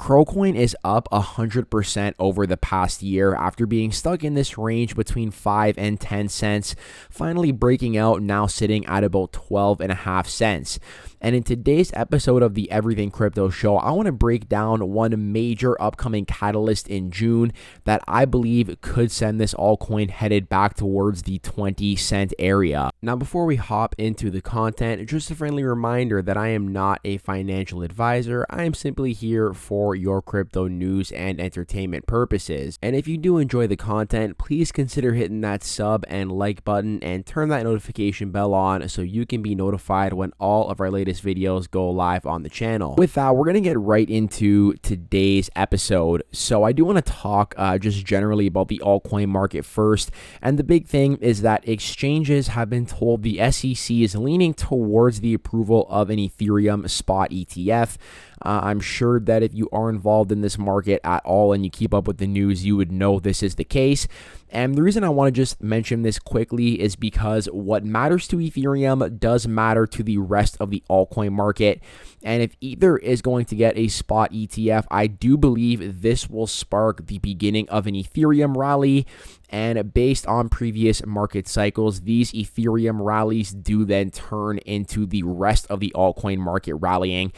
Crocoin is up 100% over the past year after being stuck in this range between 5 and 10 cents, finally breaking out, now sitting at about 12.5 cents. And in today's episode of the Everything Crypto Show, I want to break down one major upcoming catalyst in June that I believe could send this altcoin headed back towards the 20-cent area. Now, before we hop into the content, just a friendly reminder that I am not a financial advisor. I am simply here for your crypto news and entertainment purposes. And if you do enjoy the content, please consider hitting that sub and like button and turn that notification bell on so you can be notified when all of our latest videos go live on the channel. With that, we're going to get right into today's episode. So I do want to talk just generally about the altcoin market first. And the big thing is that exchanges have been told the SEC is leaning towards the approval of an Ethereum spot ETF. I'm sure that if you are involved in this market at all and you keep up with the news, you would know this is the case. And the reason I want to just mention this quickly is because what matters to Ethereum does matter to the rest of the altcoin market. And if Ether is going to get a spot ETF, I do believe this will spark the beginning of an Ethereum rally. And based on previous market cycles, these Ethereum rallies do then turn into the rest of the altcoin market rallying.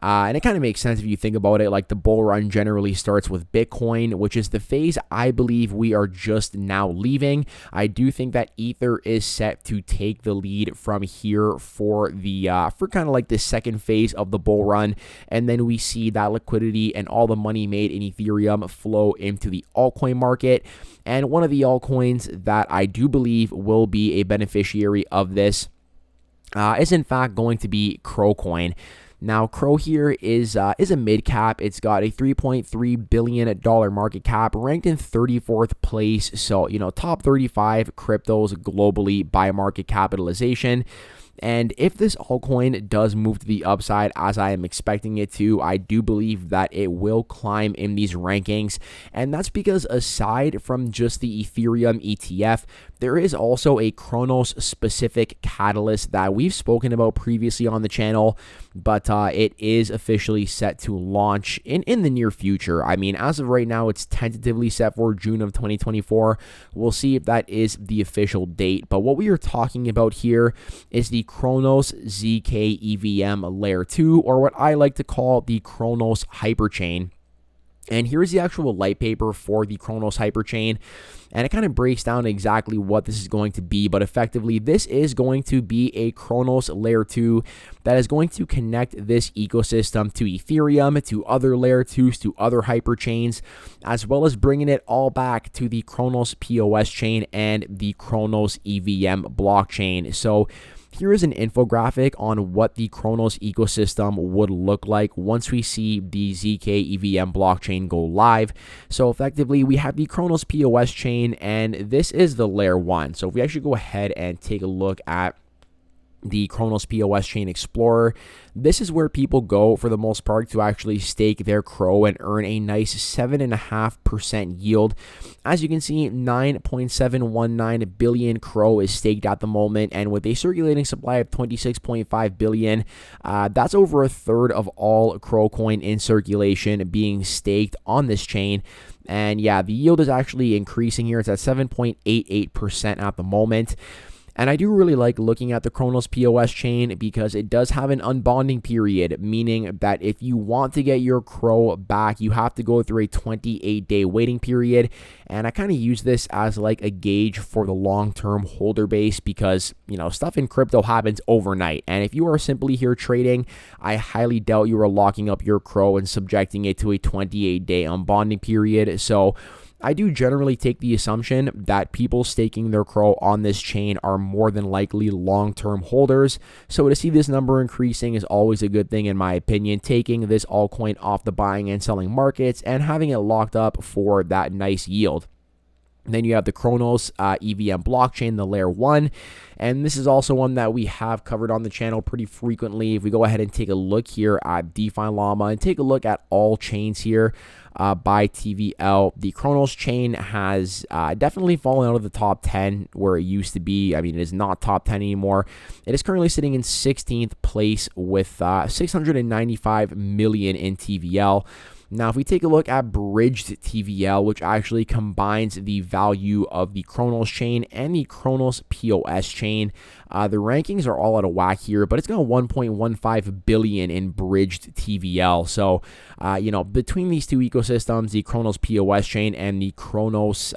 And it kind of makes sense if you think about it. Like, the bull run generally starts with Bitcoin, which is the phase I believe we are just now leaving. I do think that Ether is set to take the lead from here for kind of like the second phase of the bull run, and then we see that liquidity and all the money made in Ethereum flow into the altcoin market. And one of the altcoins that I do believe will be a beneficiary of this is in fact going to be Crocoin. Now, Crow here is a mid cap. It's got a $3.3 billion market cap, ranked in 34th place. So, top 35 cryptos globally by market capitalization. And if this altcoin does move to the upside, as I am expecting it to, I do believe that it will climb in these rankings. And that's because aside from just the Ethereum ETF, there is also a Cronos specific catalyst that we've spoken about previously on the channel, but it is officially set to launch in the near future. I mean, as of right now, it's tentatively set for June of 2024. We'll see if that is the official date. But what we are talking about here is the Cronos ZK EVM Layer 2, or what I like to call the Cronos Hyperchain. And here's the actual light paper for the Cronos Hyperchain, and it kind of breaks down exactly what this is going to be. But effectively, this is going to be a Cronos Layer 2 that is going to connect this ecosystem to Ethereum, to other Layer 2s, to other hyperchains, as well as bringing it all back to the Cronos POS chain and the Cronos EVM blockchain. So here is an infographic on what the Cronos ecosystem would look like once we see the ZK EVM blockchain go live. So effectively, we have the Cronos POS chain, and this is the layer 1. So if we actually go ahead and take a look at the Cronos POS Chain Explorer, this is where people go for the most part to actually stake their CRO and earn a nice 7.5% yield. As you can see, 9.719 billion CRO is staked at the moment, and with a circulating supply of 26.5 billion, that's over a third of all CRO coin in circulation being staked on this chain. And yeah, the yield is actually increasing here. It's at 7.88% at the moment. And I do really like looking at the Cronos POS chain because it does have an unbonding period, meaning that if you want to get your CRO back, you have to go through a 28-day waiting period. And I kind of use this as like a gauge for the long-term holder base because, stuff in crypto happens overnight. And if you are simply here trading, I highly doubt you are locking up your CRO and subjecting it to a 28-day unbonding period. So I do generally take the assumption that people staking their CRO on this chain are more than likely long-term holders. So to see this number increasing is always a good thing in my opinion, taking this altcoin off the buying and selling markets and having it locked up for that nice yield. Then you have the Cronos EVM blockchain, the layer 1. And this is also one that we have covered on the channel pretty frequently. If we go ahead and take a look here at DeFi Llama and take a look at all chains here by TVL, the Cronos chain has definitely fallen out of the top 10 where it used to be. I mean, it is not top 10 anymore. It is currently sitting in 16th place with 695 million in TVL. Now, if we take a look at bridged TVL, which actually combines the value of the Cronos chain and the Cronos POS chain, the rankings are all out of whack here, but it's got 1.15 billion in bridged TVL. So, between these two ecosystems, the Cronos POS chain and the Cronos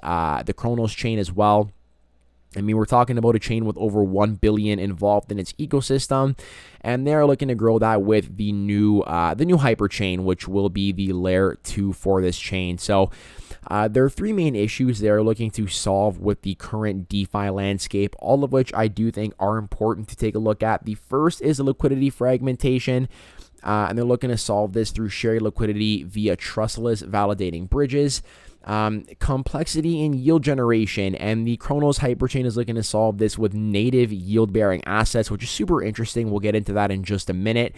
chain as well, I mean, we're talking about a chain with over 1 billion involved in its ecosystem, and they're looking to grow that with the new Hyperchain, which will be the layer 2 for this chain. So there are three main issues they're looking to solve with the current DeFi landscape, all of which I do think are important to take a look at. The first is the liquidity fragmentation. And they're looking to solve this through shared liquidity via trustless validating bridges. Complexity in yield generation, and the Cronos Hyperchain is looking to solve this with native yield-bearing assets, which is super interesting. We'll get into that in just a minute.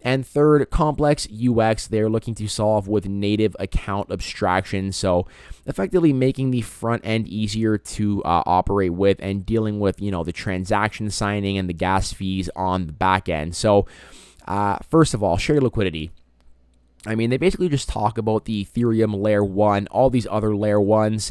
And third, complex UX, they're looking to solve with native account abstraction, so effectively making the front end easier to operate with and dealing with, the transaction signing and the gas fees on the back end. So first of all, shared liquidity. I mean, they basically just talk about the Ethereum layer 1, all these other layer 1s,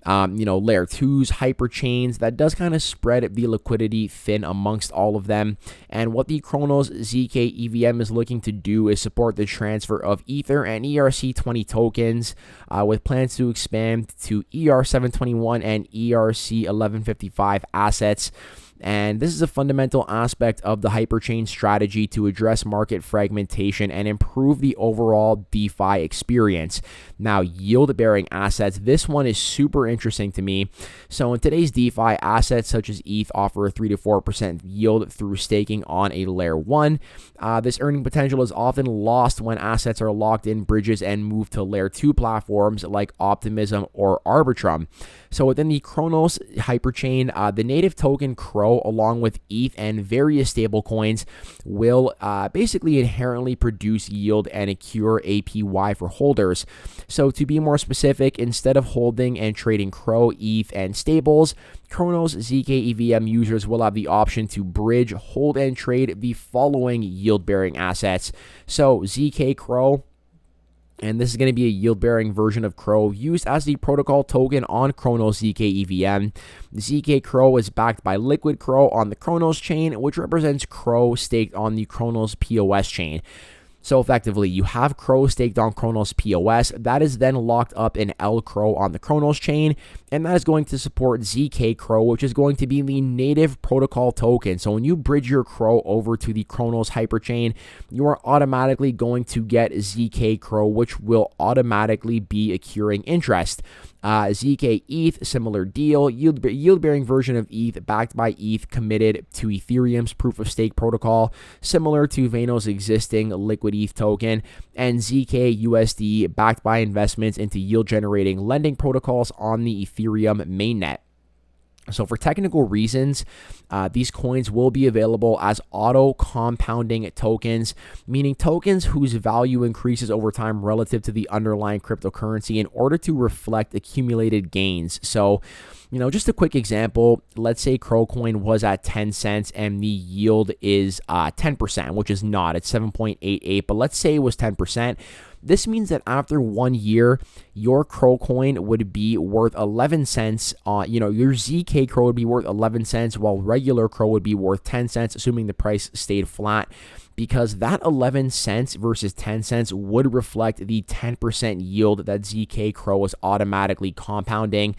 layer 2s, hyperchains. That does kind of spread the liquidity thin amongst all of them. And what the Cronos ZK EVM is looking to do is support the transfer of Ether and ERC20 tokens with plans to expand to ER721 and ERC1155 assets. And this is a fundamental aspect of the Hyperchain strategy to address market fragmentation and improve the overall DeFi experience. Now, yield-bearing assets, this one is super interesting to me. So in today's DeFi, assets such as ETH offer a 3 to 4% yield through staking on a layer 1. This earning potential is often lost when assets are locked in bridges and moved to layer 2 platforms like Optimism or Arbitrum. So within the Cronos Hyperchain, the native token Crow, along with ETH and various stablecoins, will basically inherently produce yield and accrue APY for holders. So to be more specific, instead of holding and trading Crow, ETH, and stables, Cronos ZK EVM users will have the option to bridge, hold, and trade the following yield-bearing assets. So ZK Crow, and this is going to be a yield-bearing version of Crow used as the protocol token on Cronos ZK EVM. ZK Crow is backed by Liquid Crow on the Cronos chain, which represents Crow staked on the Cronos POS chain. So effectively, you have Crow staked on Cronos POS. That is then locked up in L Crow on the Cronos chain, and that is going to support ZK Crow, which is going to be the native protocol token. So when you bridge your Crow over to the Cronos Hyperchain, you are automatically going to get ZK Crow, which will automatically be accruing interest. ZK ETH, similar deal, yield-bearing version of ETH backed by ETH committed to Ethereum's proof-of-stake protocol, similar to Vano's existing liquid ETH token, and ZK USD backed by investments into yield-generating lending protocols on the Ethereum mainnet. So for technical reasons, these coins will be available as auto-compounding tokens, meaning tokens whose value increases over time relative to the underlying cryptocurrency in order to reflect accumulated gains. So, just a quick example, let's say Crow coin was at 10 cents and the yield is 10%, which is not, it's 7.88, but let's say it was 10%. This means that after 1 year, your Crow coin would be worth 11 cents. Your ZK Crow would be worth 11 cents, while regular Crow would be worth 10 cents, assuming the price stayed flat, because that 11 cents versus 10 cents would reflect the 10% yield that ZK Crow is automatically compounding.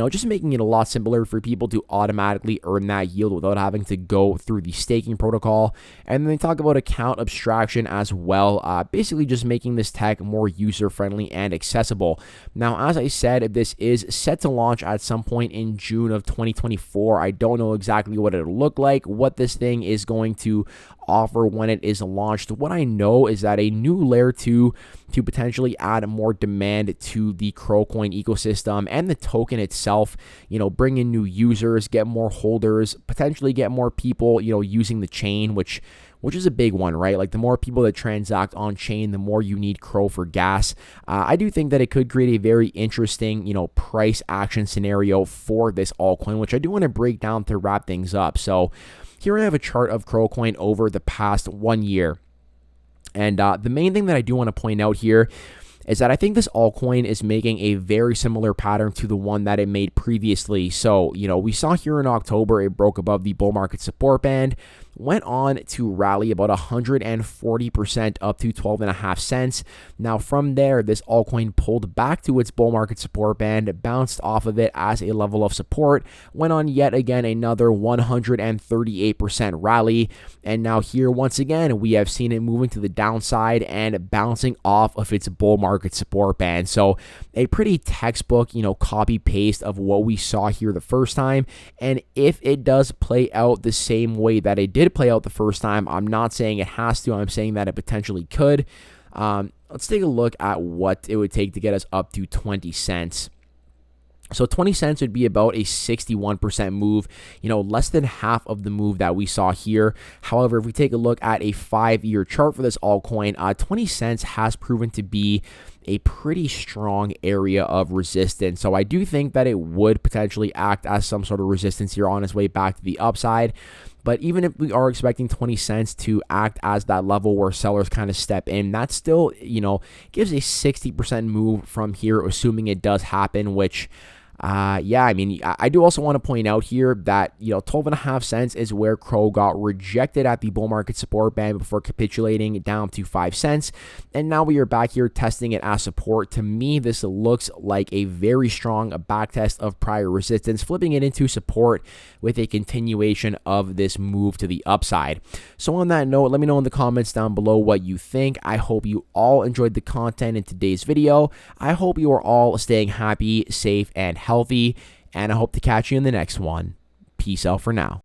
Just making it a lot simpler for people to automatically earn that yield without having to go through the staking protocol. And then they talk about account abstraction as well, basically just making this tech more user-friendly and accessible. Now, as I said, this is set to launch at some point in June of 2024. I don't know exactly what it'll look like, what this thing is going to offer when it is launched. What I know is that a new layer 2 to potentially add more demand to the Crow coin ecosystem and the token itself, bring in new users, get more holders, potentially get more people, using the chain, which is a big one, right? Like the more people that transact on chain, the more you need Crow for gas. I do think that it could create a very interesting, price action scenario for this altcoin, which I do want to break down to wrap things up. So here I have a chart of Crow coin over the past 1 year. And the main thing that I do want to point out here is that I think this altcoin is making a very similar pattern to the one that it made previously. So, we saw here in October, it broke above the bull market support band, went on to rally about 140% up to 12.5 cents. Now from there, this altcoin pulled back to its bull market support band, bounced off of it as a level of support, went on yet again another 138% rally, and now here once again we have seen it moving to the downside and bouncing off of its bull market support band. So a pretty textbook, copy paste of what we saw here the first time. And if it does play out the same way that it did play out the first time, I'm not saying it has to, I'm saying that it potentially could. Let's take a look at what it would take to get us up to 20 cents. So 20 cents would be about a 61% move, less than half of the move that we saw here. However, if we take a look at a 5-year chart for this altcoin, 20 cents has proven to be a pretty strong area of resistance. So I do think that it would potentially act as some sort of resistance here on its way back to the upside. But even if we are expecting 20 cents to act as that level where sellers kind of step in, that still, gives a 60% move from here, assuming it does happen, which I do also want to point out here that, 12.5 cents is where Crow got rejected at the bull market support band before capitulating down to 5 cents. And now we are back here testing it as support. To me, this looks like a very strong backtest of prior resistance, flipping it into support with a continuation of this move to the upside. So on that note, let me know in the comments down below what you think. I hope you all enjoyed the content in today's video. I hope you are all staying happy, safe, and healthy, and I hope to catch you in the next one. Peace out for now.